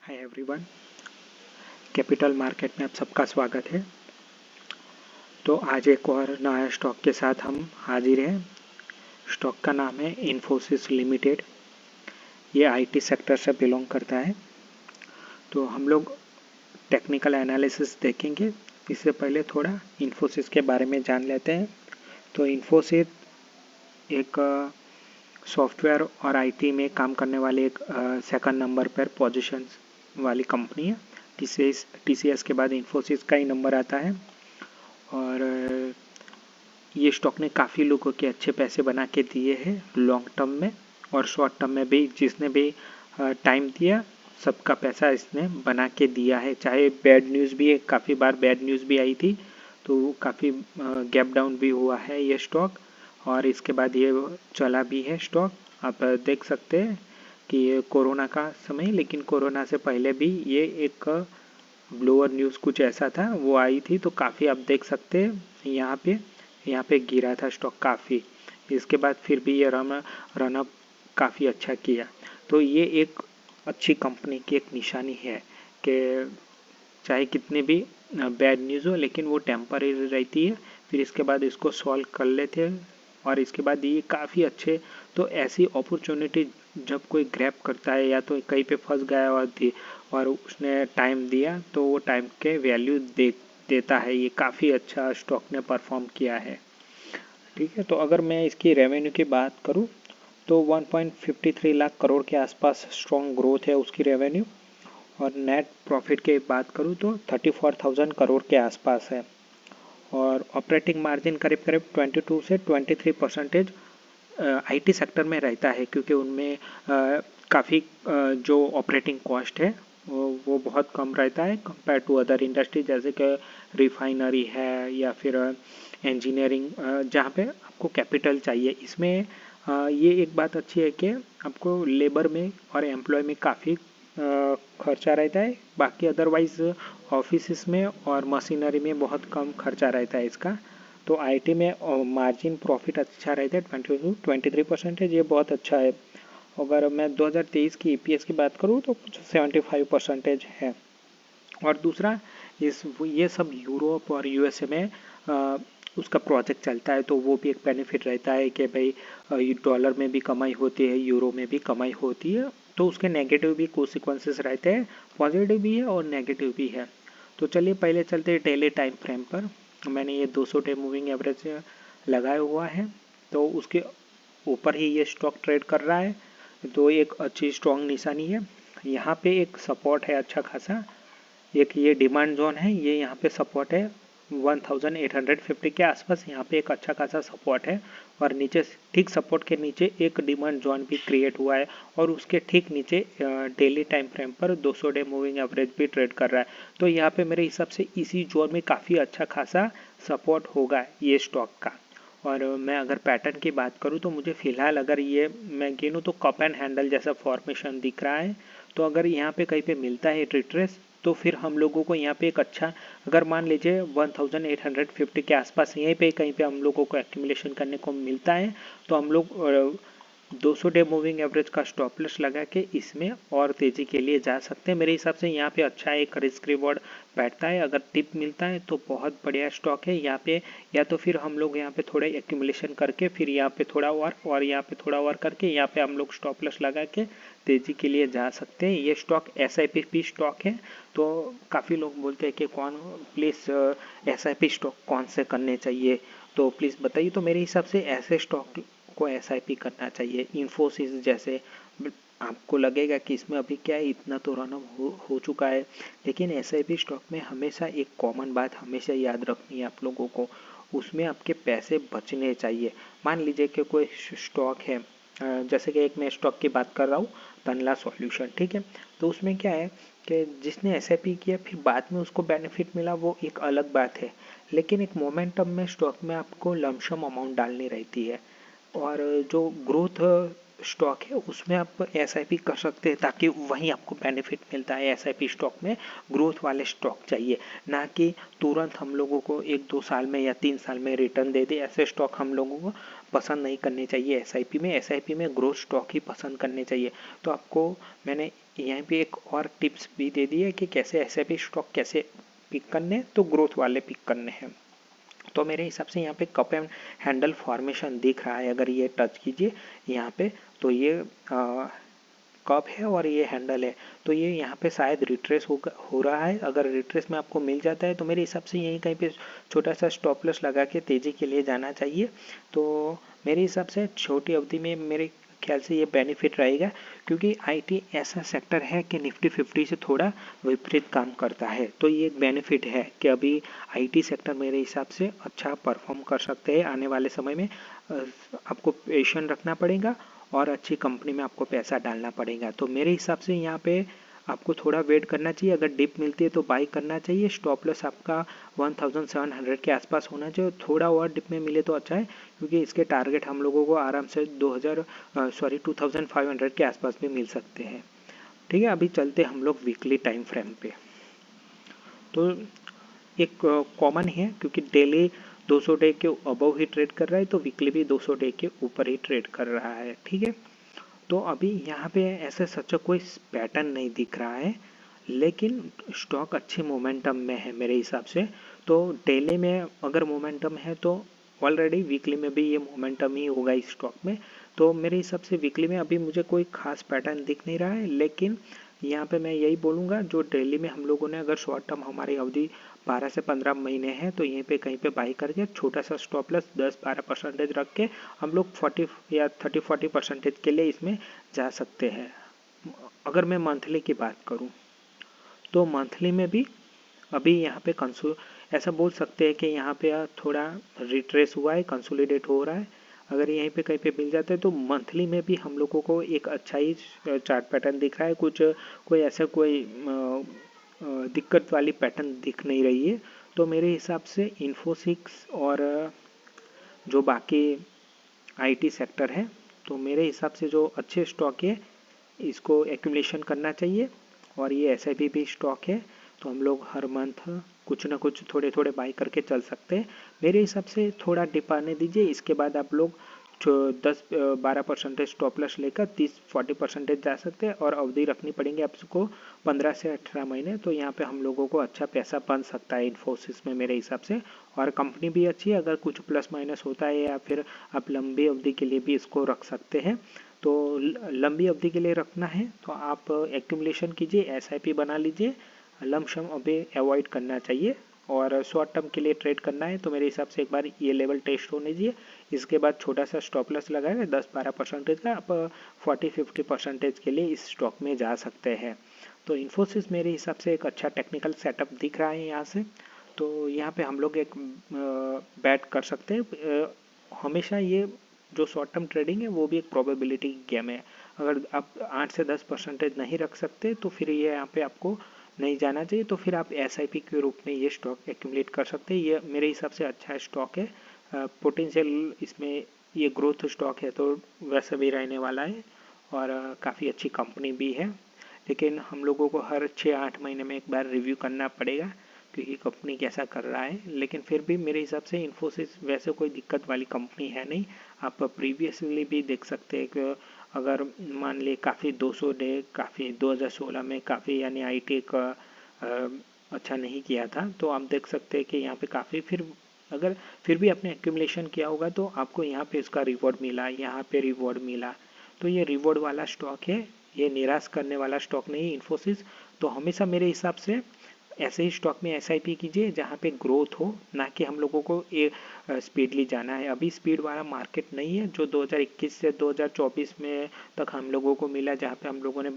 Hi everyone, capital market में आप सबका स्वागत है। तो आज एक और नया स्टॉक के साथ हम हाजिर हैं। स्टॉक का नाम है इन्फोसिस लिमिटेड। ये आईटी सेक्टर से बिलोंग करता है। तो हम लोग टेक्निकल एनालिसिस देखेंगे। इससे पहले थोड़ा इन्फोसिस के बारे में जान लेते हैं। तो इन्फोसिस एक सॉफ्टवेयर और आईटी में काम करने वाले एक सेकंड नंबर पर पोजीशन वाली कंपनी है। टीसीएस के बाद इन्फोसिस का ही नंबर आता है। और ये स्टॉक ने काफ़ी लोगों के अच्छे पैसे बना के दिए हैं लॉन्ग टर्म में और शॉर्ट टर्म में भी। जिसने भी टाइम दिया सबका पैसा इसने बना के दिया है। चाहे बैड न्यूज़ भी है, काफ़ी बार बैड न्यूज़ भी आई थी, तो काफ़ी गैप डाउन भी हुआ है ये स्टॉक। और इसके बाद ये चला भी है स्टॉक। आप देख सकते हैं कि ये कोरोना का समय, लेकिन कोरोना से पहले भी ये एक ब्लोअर न्यूज़ कुछ ऐसा था, वो आई थी। तो काफ़ी आप देख सकते हैं यहाँ पे गिरा था स्टॉक काफ़ी। इसके बाद फिर भी ये रनअप काफ़ी अच्छा किया। तो ये एक अच्छी कंपनी की एक निशानी है कि चाहे कितने भी बैड न्यूज़ हो, लेकिन वो टेम्पररी रहती है। फिर इसके बाद इसको सॉल्व कर लेते हैं और इसके बाद ये काफ़ी अच्छे। तो ऐसी अपॉर्चुनिटी जब कोई ग्रैब करता है या तो कहीं पे फंस गया और उसने टाइम दिया, तो वो टाइम के वैल्यू देता है। ये काफ़ी अच्छा स्टॉक ने परफॉर्म किया है। ठीक है, तो अगर मैं इसकी रेवेन्यू की बात करूँ तो 1.53 लाख करोड़ के आसपास स्ट्रॉन्ग ग्रोथ है उसकी रेवेन्यू। और नेट प्रॉफिट की बात करूँ तो 34,000 करोड़ के आसपास है। और ऑपरेटिंग मार्जिन करीब करीब 22 से 23% आईटी सेक्टर में रहता है, क्योंकि उनमें काफ़ी जो ऑपरेटिंग कॉस्ट है वो बहुत कम रहता है कंपेयर टू अदर इंडस्ट्री, जैसे कि रिफाइनरी है या फिर इंजीनियरिंग, जहाँ पे आपको कैपिटल चाहिए। इसमें ये एक बात अच्छी है कि आपको लेबर में और एम्प्लॉय में काफ़ी खर्चा रहता है। बाकी अदरवाइज ऑफिस में और मशीनरी में बहुत कम खर्चा रहता है इसका। तो आईटी में मार्जिन प्रॉफिट अच्छा रहता है 23%। ये बहुत अच्छा है। अगर मैं 2023 की ईपीएस की बात करूँ तो कुछ 75% है। और दूसरा ये सब यूरोप और यूएसए में उसका प्रोजेक्ट चलता है, तो वो भी एक बेनिफिट रहता है कि भाई डॉलर में भी कमाई होती है, यूरो में भी कमाई होती है। तो उसके नेगेटिव भी कोसिक्वेंसेस रहते हैं, पॉजिटिव भी है और नेगेटिव भी है। तो चलिए पहले चलते हैं डेली टाइम फ्रेम पर। मैंने ये 200 डे मूविंग एवरेज लगाया हुआ है, तो उसके ऊपर ही ये स्टॉक ट्रेड कर रहा है। तो एक अच्छी स्ट्रॉन्ग निशानी है। यहाँ पे एक सपोर्ट है अच्छा खासा। एक ये डिमांड जोन है, ये यहाँ पे सपोर्ट है 1850 के आसपास। यहाँ पे एक अच्छा खासा सपोर्ट है। और नीचे ठीक सपोर्ट के नीचे एक डिमांड जोन भी क्रिएट हुआ है। और उसके ठीक नीचे डेली टाइम फ्रेम पर 200 डे मूविंग एवरेज भी ट्रेड कर रहा है। तो यहाँ पे मेरे हिसाब से इसी जोन में काफ़ी अच्छा खासा सपोर्ट होगा ये स्टॉक का। और मैं अगर पैटर्न की बात करूँ तो मुझे फ़िलहाल अगर ये मैं गिनूँ तो कप एंड हैंडल जैसा फॉर्मेशन दिख रहा है। तो अगर यहाँ पे कहीं पे मिलता है रिट्रेस, तो फिर हम लोगों को यहाँ पे एक अच्छा, अगर मान लीजिए 1850 के आसपास यहीं पे कहीं पे हम लोगों को एक्यूमुलेशन करने को मिलता है, तो हम लोग 200 डे मूविंग एवरेज का स्टॉप लॉस लगा के इसमें और तेज़ी के लिए जा सकते हैं। मेरे हिसाब से यहाँ पे अच्छा एक रिस्क रिवॉर्ड बैठता है। अगर टिप मिलता है तो बहुत बढ़िया स्टॉक है यहाँ पे। या तो फिर हम लोग यहाँ पे थोड़ा एक्यूमुलेशन करके फिर यहाँ पे थोड़ा और यहाँ पे थोड़ा और करके यहाँ पे हम लोग स्टॉप लॉस लगा के तेज़ी के लिए जा सकते हैं। ये स्टॉक SIP स्टॉक है। तो काफ़ी लोग बोलते हैं कि कौन प्लीज़ SIP स्टॉक कौन से करने चाहिए, तो प्लीज़ बताइए। तो मेरे हिसाब से ऐसे स्टॉक को SIP करना चाहिए। इन्फोसिस जैसे आपको लगेगा कि इसमें अभी क्या है, इतना तो रनअप हो चुका है, लेकिन SIP स्टॉक में हमेशा एक कॉमन बात हमेशा याद रखनी है आप लोगों को, उसमें आपके पैसे बचने चाहिए। मान लीजिए कि कोई स्टॉक है, जैसे कि एक मैं स्टॉक की बात कर रहा हूँ, तनला सॉल्यूशन, ठीक है। तो उसमें क्या है कि जिसने SIP किया फिर बाद में उसको बेनिफिट मिला, वो एक अलग बात है। लेकिन एक मोमेंटम में स्टॉक में आपको लमसम अमाउंट डालनी रहती है। और जो ग्रोथ स्टॉक है उसमें आप SIP कर सकते हैं, ताकि वहीं आपको बेनिफिट मिलता है। SIP स्टॉक में ग्रोथ वाले स्टॉक चाहिए, ना कि तुरंत हम लोगों को 1-2 साल में या 3 साल में रिटर्न दे दे, ऐसे स्टॉक हम लोगों को पसंद नहीं करनी चाहिए एसआईपी में। एसआईपी में ग्रोथ स्टॉक ही पसंद करने चाहिए। तो आपको मैंने यहाँ पे एक और टिप्स भी दे दी है कि कैसे एसआईपी स्टॉक कैसे पिक करने, तो ग्रोथ वाले पिक करने हैं। तो मेरे हिसाब से यहाँ पे कप एंड हैंडल फॉर्मेशन दिख रहा है, अगर ये टच कीजिए यहाँ पे तो ये कप है और ये हैंडल है। तो ये यहाँ पे शायद रिट्रेस हो रहा है। अगर रिट्रेस में आपको मिल जाता है तो मेरे हिसाब से यहीं कहीं पे छोटा सा स्टॉप लॉस लगा के तेज़ी के लिए जाना चाहिए। तो मेरे हिसाब से छोटी अवधि में मेरे ख्याल से ये बेनिफिट रहेगा, क्योंकि आईटी ऐसा सेक्टर है कि निफ्टी 50 से थोड़ा विपरीत काम करता है। तो ये एक बेनिफिट है कि अभी आईटी सेक्टर मेरे हिसाब से अच्छा परफॉर्म कर सकते हैं आने वाले समय में। आपको पेशेंस रखना पड़ेगा और अच्छी कंपनी में आपको पैसा डालना पड़ेगा। तो मेरे हिसाब से यहाँ पे आपको थोड़ा वेट करना चाहिए। अगर डिप मिलती है तो बाई करना चाहिए। स्टॉप लॉस आपका 1700 के आसपास होना चाहिए। थोड़ा और डिप में मिले तो अच्छा है, क्योंकि इसके टारगेट हम लोगों को आराम से 2500 के आसपास भी मिल सकते हैं। ठीक है, अभी चलते हम लोग वीकली टाइम फ्रेम पे। तो एक कॉमन है, क्योंकि डेली 200 डे के अबव ही ट्रेड कर रहा है, तो वीकली भी 200 डे के ऊपर ही ट्रेड कर रहा है। ठीक है, तो अभी यहाँ पे ऐसे सच्चा कोई पैटर्न नहीं दिख रहा है, लेकिन स्टॉक अच्छे मोमेंटम में है मेरे हिसाब से। तो डेली में अगर मोमेंटम है तो ऑलरेडी वीकली में भी ये मोमेंटम ही होगा इस स्टॉक में। तो मेरे हिसाब से वीकली में अभी मुझे कोई खास पैटर्न दिख नहीं रहा है, लेकिन यहाँ पे मैं यही बोलूँगा, जो डेली में हम लोगों ने अगर शॉर्ट टर्म हमारी अवधि 12 से 15 महीने हैं तो यहीं पे कहीं पे बाई करके छोटा सा स्टॉप लॉस 10-12% रख के हम लोग 40 या 30-40% के लिए इसमें जा सकते हैं। अगर मैं मंथली की बात करूं तो मंथली में भी अभी यहाँ पे ऐसा बोल सकते हैं कि यहाँ पे थोड़ा रिट्रेस हुआ है, कंसोलिडेट हो रहा है। अगर यहीं पे कहीं पे मिल जाता है तो मंथली में भी हम लोगों को एक अच्छा ही चार्ट पैटर्न दिख रहा है। कोई ऐसा कोई दिक्कत वाली पैटर्न दिख नहीं रही है। तो मेरे हिसाब से इन्फोसिस और जो बाकी आईटी सेक्टर है, तो मेरे हिसाब से जो अच्छे स्टॉक है इसको एक्यूमुलेशन करना चाहिए। और ये एसआईपी भी स्टॉक है, तो हम लोग हर मंथ कुछ ना कुछ थोड़े थोड़े बाई करके चल सकते हैं। मेरे हिसाब से थोड़ा डिप आने दीजिए, इसके बाद आप लोग 10-12% स्टॉप लॉस लेकर 30-40% जा सकते हैं। और अवधि रखनी पड़ेगी आपको 15 से 18 महीने। तो यहाँ पे हम लोगों को अच्छा पैसा बन सकता है इन्फोसिस में मेरे हिसाब से। और कंपनी भी अच्छी है, अगर कुछ प्लस माइनस होता है या फिर आप लंबी अवधि के लिए भी इसको रख सकते हैं। तो लंबी अवधि के लिए रखना है तो आप एक्यूमुलेशन कीजिए, एसआईपी बना लीजिए। लमसम अभी अवॉइड करना चाहिए। और शॉर्ट टर्म के लिए ट्रेड करना है तो मेरे हिसाब से एक बार ये लेवल टेस्ट होने दीजिए। इसके बाद छोटा सा स्टॉप लॉस लगाएगा 10-12% का, आप 40-50% के लिए इस स्टॉक में जा सकते हैं। तो इन्फोसिस मेरे हिसाब से एक अच्छा टेक्निकल सेटअप दिख रहा है यहाँ से। तो यहाँ पे हम लोग एक बैट कर सकते हैं। हमेशा ये जो शॉर्ट टर्म ट्रेडिंग है वो भी एक प्रोबेबिलिटी गेम है। अगर आप 8 से 10% नहीं रख सकते तो फिर ये यहाँ पे आपको नहीं जाना चाहिए। तो फिर आप एसआईपी के रूप में ये स्टॉक एक्यूमुलेट कर सकते हैं। ये मेरे हिसाब से अच्छा स्टॉक है। पोटेंशियल इसमें ये ग्रोथ स्टॉक है तो वैसे भी रहने वाला है, और काफ़ी अच्छी कंपनी भी है। लेकिन हम लोगों को हर 6-8 महीने में एक बार रिव्यू करना पड़ेगा क्योंकि कंपनी कैसा कर रहा है। लेकिन फिर भी मेरे हिसाब से इन्फोसिस वैसे कोई दिक्कत वाली कंपनी है नहीं। आप प्रीवियसली भी देख सकते हैं कि अगर मान लिए काफ़ी 200 डे काफ़ी 2016 में काफ़ी यानी आईटी का अच्छा नहीं किया था, तो आप देख सकते हैं कि यहाँ पे काफ़ी अगर फिर भी आपने एक्यूमुलेशन किया होगा तो आपको यहाँ पे इसका रिवॉर्ड मिला, यहाँ पे रिवॉर्ड मिला। तो ये रिवॉर्ड वाला स्टॉक है, ये निराश करने वाला स्टॉक नहीं इन्फोसिस। तो हमेशा मेरे हिसाब से ऐसे ही स्टॉक में एसआईपी कीजिए जहाँ पे ग्रोथ हो, ना कि हम लोगों को स्पीडली जाना है। अभी स्पीड वाला मार्केट नहीं है जो 2021 से 2024 में तक हम लोगों को मिला, जहाँ पे हम लोगों ने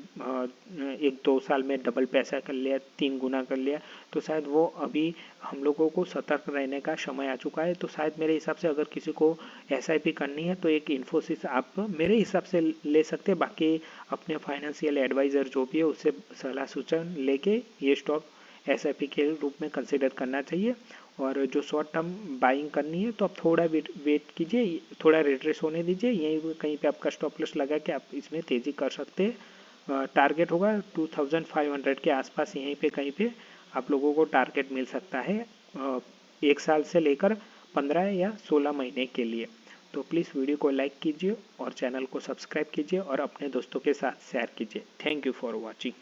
1-2 साल में डबल पैसा कर लिया, 3 गुना कर लिया। तो शायद वो अभी हम लोगों को सतर्क रहने का समय आ चुका है। तो शायद मेरे हिसाब से अगर किसी को एसआईपी करनी है तो एक इन्फोसिस आप मेरे हिसाब से ले सकते हैं। बाकी अपने फाइनेंशियल एडवाइज़र जो भी है उससे सलाह सूचन लेके ये स्टॉक एसआईपी के रूप में कंसिडर करना चाहिए। और जो शॉर्ट टर्म बाइंग करनी है तो आप थोड़ा वेट कीजिए, थोड़ा रिट्रेस होने दीजिए, यहीं कहीं पे आपका स्टॉप लॉस लगा के आप इसमें तेज़ी कर सकते हैं। टारगेट होगा 2500 के आसपास, यहीं पे कहीं पे आप लोगों को टारगेट मिल सकता है 1 साल से लेकर 15 या 16 महीने के लिए। तो प्लीज़ वीडियो को लाइक कीजिए और चैनल को सब्सक्राइब कीजिए और अपने दोस्तों के साथ शेयर कीजिए। Thank you for watching.